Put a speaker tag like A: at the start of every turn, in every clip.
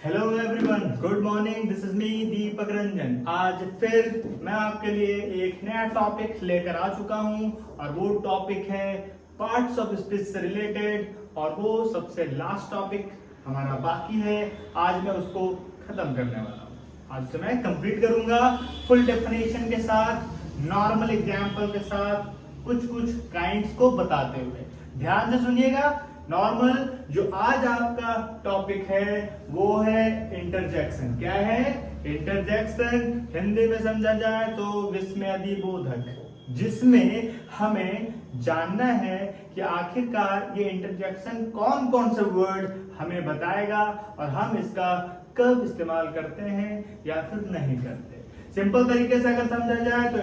A: Hello everyone, good morning. This is me Deepak Ranjan. आज फिर मैं आपके लिए एक नया टॉपिक लेकर आ चुका हूं और वो टॉपिक है पार्ट्स ऑफ स्पीच से रिलेटेड, और वो सबसे लास्ट टॉपिक हमारा बाकी है। आज मैं उसको खत्म करने वाला हूं। आज से मैं कंप्लीट करूंगा फुल डेफिनेशन के साथ, नॉर्मल एग्जाम्पल के साथ, कुछ काइंड्स को बताते हुए। ध्यान से सुनिएगा। नॉर्मल जो आज आपका टॉपिक है वो है इंटरजेक्शन। क्या है? इंटरजेक्शन हिंदी में समझा जाए तो विस्मयादिबोधक, जिसमें हमें जानना है कि आखिरकार ये इंटरजेक्शन कौन कौन से वर्ड हमें बताएगा और हम इसका कब इस्तेमाल करते हैं या फिर नहीं करते। सिंपल तरीके से अगर समझा जाए तो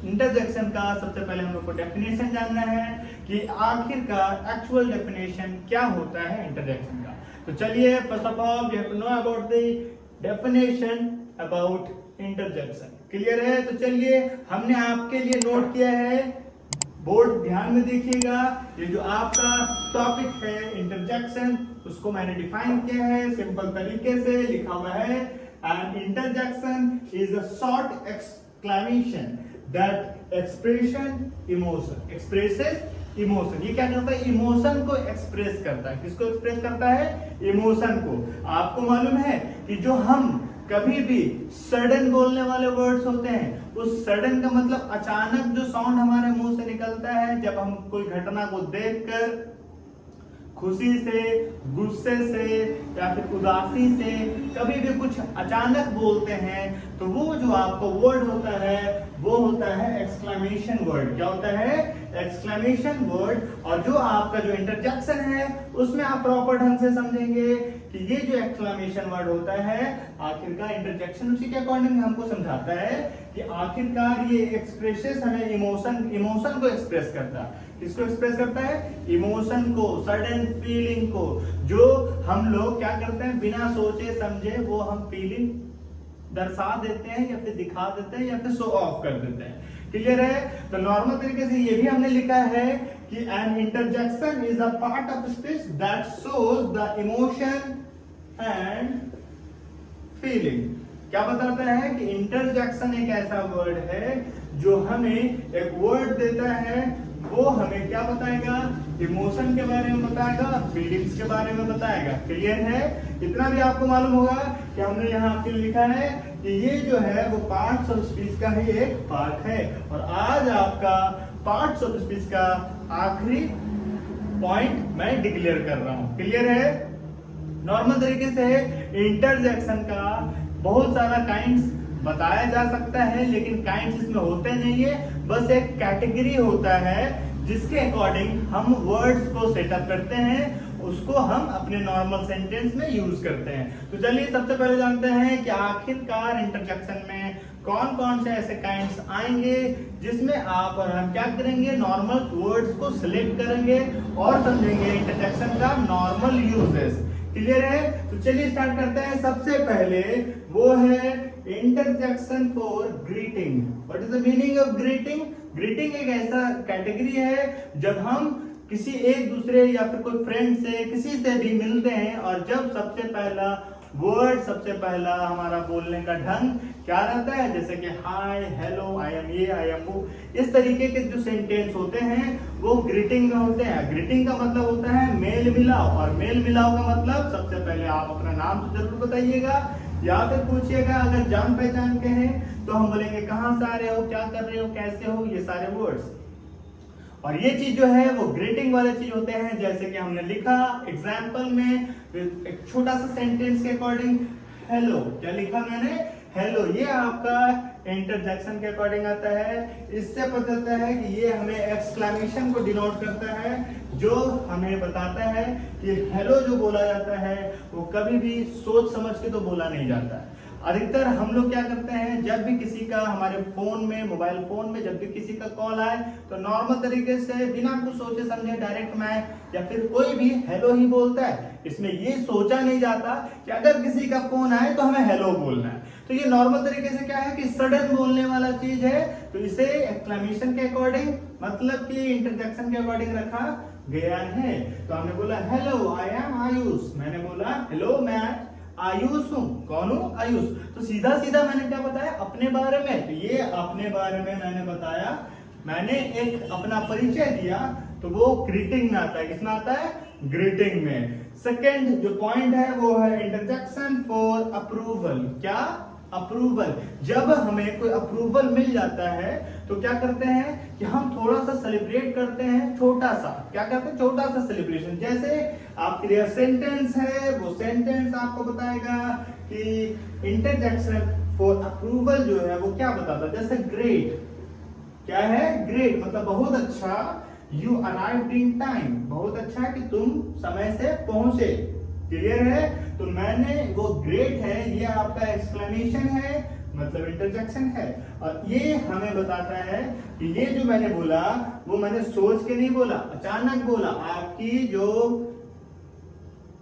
A: इंटरजेक्शन का सबसे पहले हम लोग को डेफिनेशन जानना है कि आखिरकार एक्चुअल डेफिनेशन क्या होता है इंटरजेक्शन का। तो चलिए, first of all we have to know about the definition about interjection. Clear है? तो चलिए, हमने आपके लिए नोट किया है, बोर्ड ध्यान में देखिएगा। ये जो आपका टॉपिक है इंटरजेक्शन, उसको मैंने डिफाइन किया है सिंपल तरीके से। लिखा हुआ है an interjection is a short exclamation that expresses emotion। ये क्या करता है? इमोशन को एक्सप्रेस करता है। किसको एक्सप्रेस करता है? इमोशन को। आपको मालूम है कि जो हम कभी भी सडन बोलने वाले वर्ड्स होते हैं, उस सडन का मतलब अचानक जो साउंड हमारे मुंह से निकलता है जब हम कोई घटना को देखकर खुशी से, गुस्से से या फिर उदासी से कभी भी कुछ अचानक बोलते हैं, तो वो जो आपका वर्ड होता है वो होता है एक्सक्लेमेशन वर्ड। क्या होता है? Exclamation word. और जो आपका जो इंटरजेक्शन है उसमें आप प्रॉपर ढंग से समझेंगे कि ये जो एक्सक्लेमेशन वर्ड होता है, आखिरकार इंटरजेक्शन उसी के अकॉर्डिंग हमको समझाता है कि आखिरकार ये एक्सप्रेसेस हमें इमोशन को एक्सप्रेस करता है। किसको एक्सप्रेस करता है? इमोशन को, सडन फीलिंग को। जो हम लोग क्या करते हैं, बिना सोचे समझे वो हम फीलिंग दर्शा देते हैं या फिर दिखा देते हैं या फिर शो ऑफ कर देते हैं। क्लियर है? तो नॉर्मल तरीके से ये भी हमने लिखा है कि an interjection is a part of speech that shows the emotion and feeling. क्या बताता है कि इंटरजेक्शन एक ऐसा वर्ड है जो हमें एक वर्ड देता है, वो हमें क्या बताएगा? इमोशन के बारे में बताएगा, फीलिंग्स के बारे में बताएगा। क्लियर है? इतना भी आपको मालूम होगा कि हमने यहाँ आपके लिए लिखा है कि ये जो है वो पार्ट्स ऑफ स्पीच का ही एक पार्ट है। और आज आपका पार्ट्स ऑफ स्पीच का आखिरी पॉइंट मैं डिक्लेयर कर रहा हूँ। क्लियर है? नॉर्मल तरीके से इंटरजेक्शन का बहुत सारा काइंड्स बताया जा सकता है, लेकिन काइंड्स इसमें होते नहीं है। बस एक कैटेगरी होता है जिसके अकॉर्डिंग हम वर्ड्स को सेटअप करते हैं, उसको हम अपने नॉर्मल सेंटेंस में यूज करते हैं। तो चलिए, सबसे पहले जानते हैं कि आखिरकार इंटरजेक्शन में कौन कौन से ऐसे काइंड्स आएंगे जिसमें आप और हम क्या करेंगे, नॉर्मल वर्ड्स को सिलेक्ट करेंगे और समझेंगे इंटरजेक्शन का नॉर्मल यूजेस। क्लियर है? तो चलिए स्टार्ट करते हैं। सबसे पहले वो है interjection for greeting. What is the meaning of greeting? Greeting एक ऐसा कैटेगरी है जब हम किसी एक दूसरे या फिर कोई फ्रेंड से, किसी से भी मिलते हैं और जब सबसे पहला वर्ड, सबसे पहला हमारा बोलने का ढंग क्या रहता है, जैसे कि हाय, हेलो, आई एम ये, आई एम वो, इस तरीके के जो सेंटेंस होते हैं वो ग्रीटिंग में होते हैं। ग्रीटिंग का मतलब होता है मेल मिलाप, और मेल मिलाप का मतलब सबसे पहले आप अपना नाम तो जरूर बताइएगा या फिर पूछिएगा। अगर जान पहचान के हैं तो हम बोलेंगे कहाँ से आ रहे हो, क्या कर रहे हो, कैसे हो, ये सारे वर्ड्स। और ये चीज जो है वो ग्रीटिंग वाले चीज होते हैं। जैसे कि हमने लिखा एग्जाम्पल में एक छोटा सा सेंटेंस के अकॉर्डिंग, हेलो। क्या लिखा मैंने? हेलो। ये आपका इंटरजेक्शन के अकॉर्डिंग आता है। इससे पता चलता है कि ये हमें एक्सक्लेमेशन को डिनोट करता है, जो हमें बताता है कि हेलो जो बोला जाता है वो कभी भी सोच समझ के तो बोला नहीं जाता है। अधिकतर हम लोग क्या करते हैं, जब भी किसी का हमारे फोन में, मोबाइल फोन में जब भी किसी का कॉल आए तो नॉर्मल तरीके से बिना कुछ सोचे समझे डायरेक्ट मैं या फिर कोई भी हेलो ही बोलता है। इसमें ये सोचा नहीं जाता कि अगर किसी का फोन आए तो हमें हेलो बोलना है। तो ये नॉर्मल तरीके से क्या है कि सडन बोलने वाला चीज है, तो इसे एक्सक्लेमेशन के अकॉर्डिंग, मतलब कि इंटरजेक्शन के अकॉर्डिंग रखा गया है। तो हमने बोला हेलो, आई एम आयुष। मैंने बोला हेलो, मैं आयुष हूँ। कौन हूँ? आयुष। तो सीधा सीधा मैंने क्या बताया अपने बारे में, तो ये अपने बारे में मैंने बताया, मैंने एक अपना परिचय दिया, तो वो ग्रीटिंग में आता है। किसमें आता है? ग्रीटिंग में। सेकेंड जो पॉइंट है वो है इंटरजेक्शन फॉर अप्रूवल। क्या? अप्रूवल। जब हमें कोई अप्रूवल मिल जाता है तो क्या करते हैं कि हम थोड़ा सा सेलिब्रेट करते हैं, छोटा सा। क्या करते हैं? छोटा सा सेलिब्रेशन। जैसे आपके लिए सेंटेंस है, वो सेंटेंस आपको बताएगा कि इंटरजेक्शन फॉर अप्रूवल जो है वो क्या बताता है। जैसे ग्रेट, क्या है? ग्रेट मतलब बहुत अच्छा। यू अराइव्ड इन टाइम, बहुत अच्छा है कि तुम समय से पहुंचे। क्लियर है? तो मैंने वो ग्रेट है, ये आपका एक्सक्लेमेशन है, मतलब इंटरजेक्शन है। और ये हमें बताता है कि ये जो मैंने बोला वो मैंने सोच के नहीं बोला, अचानक बोला। आपकी जो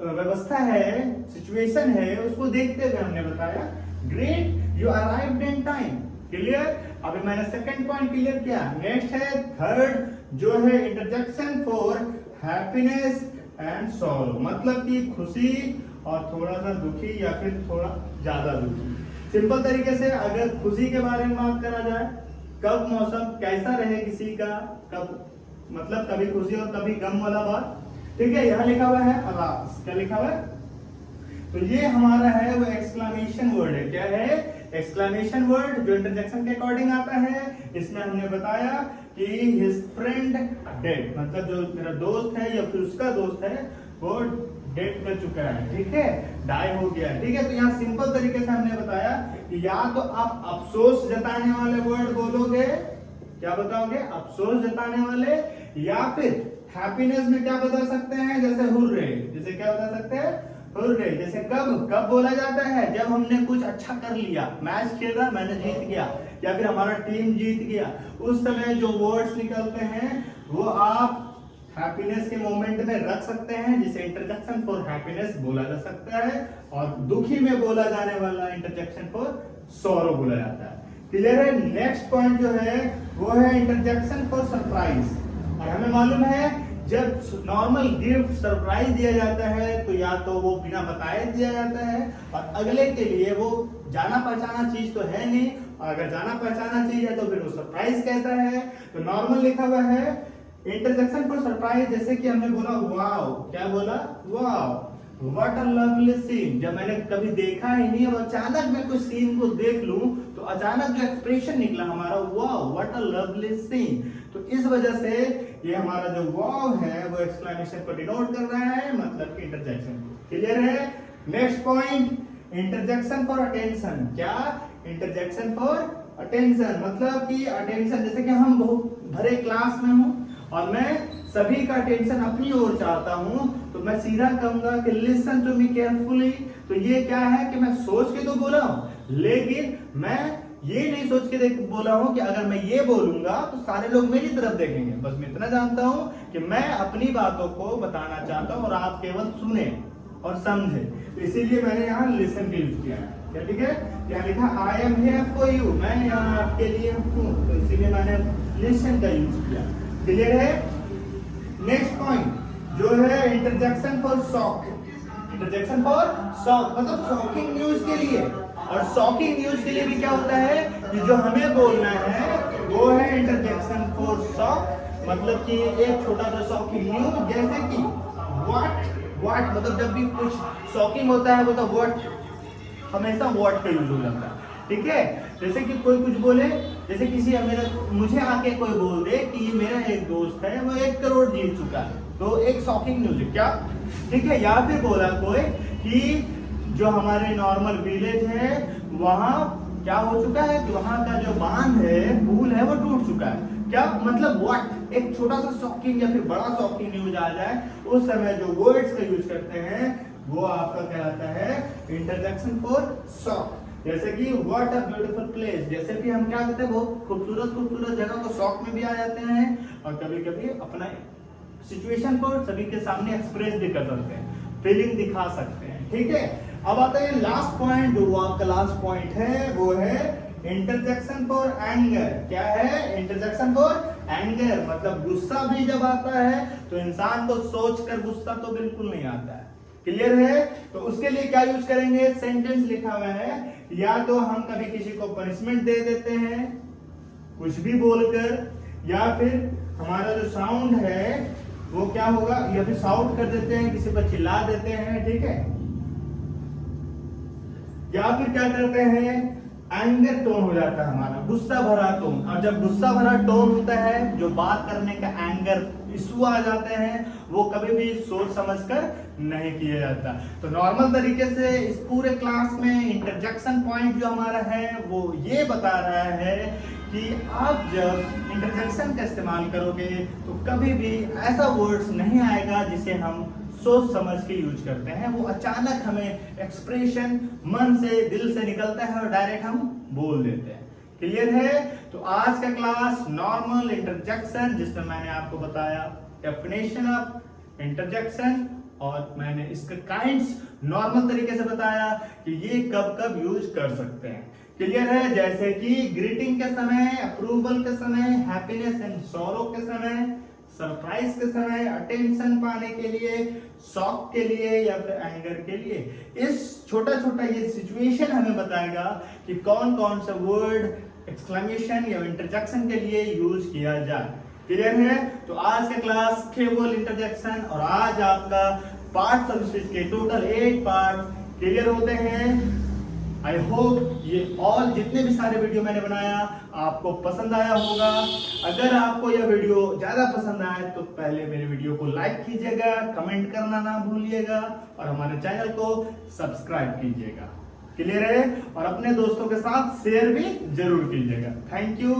A: व्यवस्था है, सिचुएशन है, उसको देखते हुए हमने बताया great you arrived in time. Clear? अभी मैंने सेकंड पॉइंट क्लियर किया। नेक्स्ट है थर्ड जो है interjection for happiness and sorrow, मतलब कि खुशी और थोड़ा सा दुखी या फिर थोड़ा ज्यादा दुखी। सिंपल तरीके से अगर खुशी के बारे में बात करा जाए, कब मौसम कैसा रहे किसी का, कब मतलब कभी खुशी और कभी गम वाला बात। ठीक है, यहाँ लिखा हुआ है अलास। क्या लिखा हुआ है? तो ये हमारा है वो एक्सक्लेमेशन वर्ड है। क्या है? एक्सक्लेमेशन वर्ड जो इंटरजेक्शन के अकॉर्डिंग आता है। इसमें हमने बताया कि हिज फ्रेंड डेड, मतलब जो मेरा दोस्त है या फिर उसका दोस्त है वो डेड कर चुका है। ठीक है, डाई हो गया है। ठीक है, तो यहाँ सिंपल तरीके से हमने बताया कि या तो आप अफसोस जताने वाले वर्ड बोलोगे, क्या बताओगे? अफसोस जताने वाले, या फिर हैप्पीनेस में क्या बता सकते हैं? जैसे हुर्रे, जैसे क्या बता सकते हैं? हुर्रे। जैसे कब कब बोला जाता है? जब हमने कुछ अच्छा कर लिया, मैच खेला, मैंने जीत गया, या फिर हमारा टीम जीत गया, उस समय जो वर्ड्स निकलते हैं वो आप हैप्पीनेस के मोमेंट में रख सकते हैं, जिसे इंटरजेक्शन फॉर हैप्पीनेस बोला जा सकता है। और दुखी में बोला जाने वाला इंटरजेक्शन फॉर सॉरो बोला जाता है। क्लियर है? नेक्स्ट पॉइंट जो है वो है इंटरजेक्शन फॉर सरप्राइज। और हमें मालूम है जब नॉर्मल गिफ्ट सरप्राइज दिया जाता है तो या तो वो बिना बताए दिया जाता है, और अगले के लिए वो जाना पहचाना चीज तो है नहीं, और अगर जाना पहचाना चीज है तो फिर वो सरप्राइज कैसा है? तो नॉर्मल लिखा हुआ है इंटरजेक्शन फॉर सरप्राइज। जैसे कि हमने बोला वाओ। क्या बोला? Wow, what a lovely scene. जब मैंने कभी देखा ही नहीं और अचानक मैं कोई सीन को देख लूं तो अचानक जो एक्सप्रेशन निकला हमारा, wow what a lovely scene. तो इस वजह से ये हमारा जो वाओ है वो एक्सक्लेमेशन को डिनोट कर रहा है, मतलब कि इंटरजेक्शन। क्लियर है? Next point interjection for attention. क्या? इंटरजेक्शन फॉर अटेंशन मतलब कि अटेंशन, जैसे कि हम बहुत भरे क्लास में हूं और मैं सभी का अटेंशन अपनी ओर चाहता हूं, तो मैं सीधा कहूंगा कि लिसन टू मी केयरफुली। तो ये क्या है कि मैं सोच के तो बोला हूं, लेकिन मैं ये नहीं सोच के बोला हूं कि अगर मैं ये बोलूंगा तो सारे लोग मेरी तरफ देखेंगे। बस मैं इतना जानता हूं कि मैं अपनी बातों को बताना चाहता हूं और आप केवल सुने और समझे। तो इसीलिए मैंने यहाँ लिसन का यूज किया है। क्या? ठीक है, यहाँ लिखा I am here for you, मैं यहाँ आपके लिए हूँ, तो इसीलिए मैंने लिसन का यूज किया। क्लियर है? नेक्स्ट पॉइंट जो है interjection for shock. Interjection for shock मतलब शॉकिंग न्यूज के लिए। और शॉकिंग न्यूज के लिए भी क्या होता है कि जो हमें बोलना है वो है इंटरजेक्शन फॉर शॉक, मतलब कि एक छोटा सा शॉकिंग न्यूज। जैसे कि व्हाट मतलब जब भी कुछ शॉकिंग होता है वो तो व्हाट, हमेशा व्हाट का यूज हो जाता है। ठीक है, जैसे कि कोई कुछ बोले, जैसे किसी मुझे आके कोई बोल दे कि मेरा एक दोस्त है वो 1 करोड़ जीत चुका है, तो एक शॉकिंग न्यूज है। क्या? ठीक है, या फिर बोला कोई कि जो हमारे नॉर्मल विलेज है वहां क्या हो चुका है कि वहां का जो बांध है, पुल है, वो टूट चुका है। क्या मतलब व्हाट, एक छोटा सा शॉकिंग या फिर बड़ा शॉकिंग न्यूज आ जाए, उस समय जो वर्ड्स का यूज करते हैं वो आपका कहलाता है इंटरजेक्शन फॉर शॉक। जैसे कि व्हाट अ ब्यूटीफुल प्लेस, जैसे कि हम क्या कहते हैं बहुत खूबसूरत जगह को शॉक में भी आ जाते हैं, और कभी कभी अपना सिचुएशन को सभी के सामने एक्सप्रेस भी कर सकते हैं, फीलिंग दिखा सकते हैं। ठीक है, अब आता है लास्ट पॉइंट, जो आपका लास्ट पॉइंट है वो है इंटरजेक्शन फॉर एंगर। क्या है? इंटरजेक्शन फॉर एंगर मतलब गुस्सा भी जब आता है तो इंसान को सोच कर गुस्सा तो बिल्कुल नहीं आता है। क्लियर है? तो उसके लिए क्या यूज करेंगे? सेंटेंस लिखा हुआ है, या तो हम कभी किसी को पनिशमेंट दे देते हैं कुछ भी बोलकर, या फिर हमारा जो साउंड है वो क्या होगा, या फिर साउंड कर देते हैं, किसी पर चिल्ला देते हैं, ठीक है, या फिर क्या करते हैं, एंगर टोन हो जाता है हमारा, गुस्सा भरा टोन। और जब गुस्सा भरा टोन होता है, जो बात करने का एंगर इशू आ जाते हैं, वो कभी भी सोच समझकर नहीं किया जाता। तो नॉर्मल तरीके से इस पूरे क्लास में इंटरजेक्शन पॉइंट जो हमारा है वो ये बता रहा है कि आप जब इंटरजेक्शन का इस्तेमाल करोगे तो कभी भी ऐसा वर्ड्स नहीं आएगा जिसे हम सोच समझ के यूज करते हैं। वो अचानक हमें एक्सप्रेशन मन से, दिल से निकलता है और डायरेक्ट हम बोल देते हैं। क्लियर है? तो आज का क्लास नॉर्मल इंटरजेक्शन, जिसमें मैंने आपको बताया डेफिनेशन ऑफ इंटरजेक्शन और मैंने इसके काइंड्स नॉर्मल तरीके से बताया कि ये कब कब यूज कर सकते हैं। क्लियर है? जैसे कि ग्रीटिंग के समय, अप्रूवल के समय, हैप्पीनेस एंड सॉरो के समय, सरप्राइज के समय, अटेंशन पाने के लिए, शॉक के लिए या फिर एंगर के लिए। इस छोटा छोटा ये सिचुएशन हमें बताएगा कि कौन कौन सा वर्ड एक्सक्लेमेशन या इंटरजेक्शन के लिए यूज किया जाए। क्लियर है? तो आज का क्लास केवल इंटरजेक्शन, और आज आपका पार्ट्स ऑफ स्पीच के टोटल 8 पार्ट क्लियर होते हैं। आई होप ये ऑल जितने भी सारे वीडियो मैंने बनाया आपको पसंद आया होगा। अगर आपको यह वीडियो ज्यादा पसंद आए तो पहले मेरे वीडियो को लाइक कीजिएगा, कमेंट करना ना भूलिएगा और हमारे चैनल को सब्सक्राइब कीजिएगा। क्लियर है? और अपने दोस्तों के साथ शेयर भी जरूर कीजिएगा। Thank you.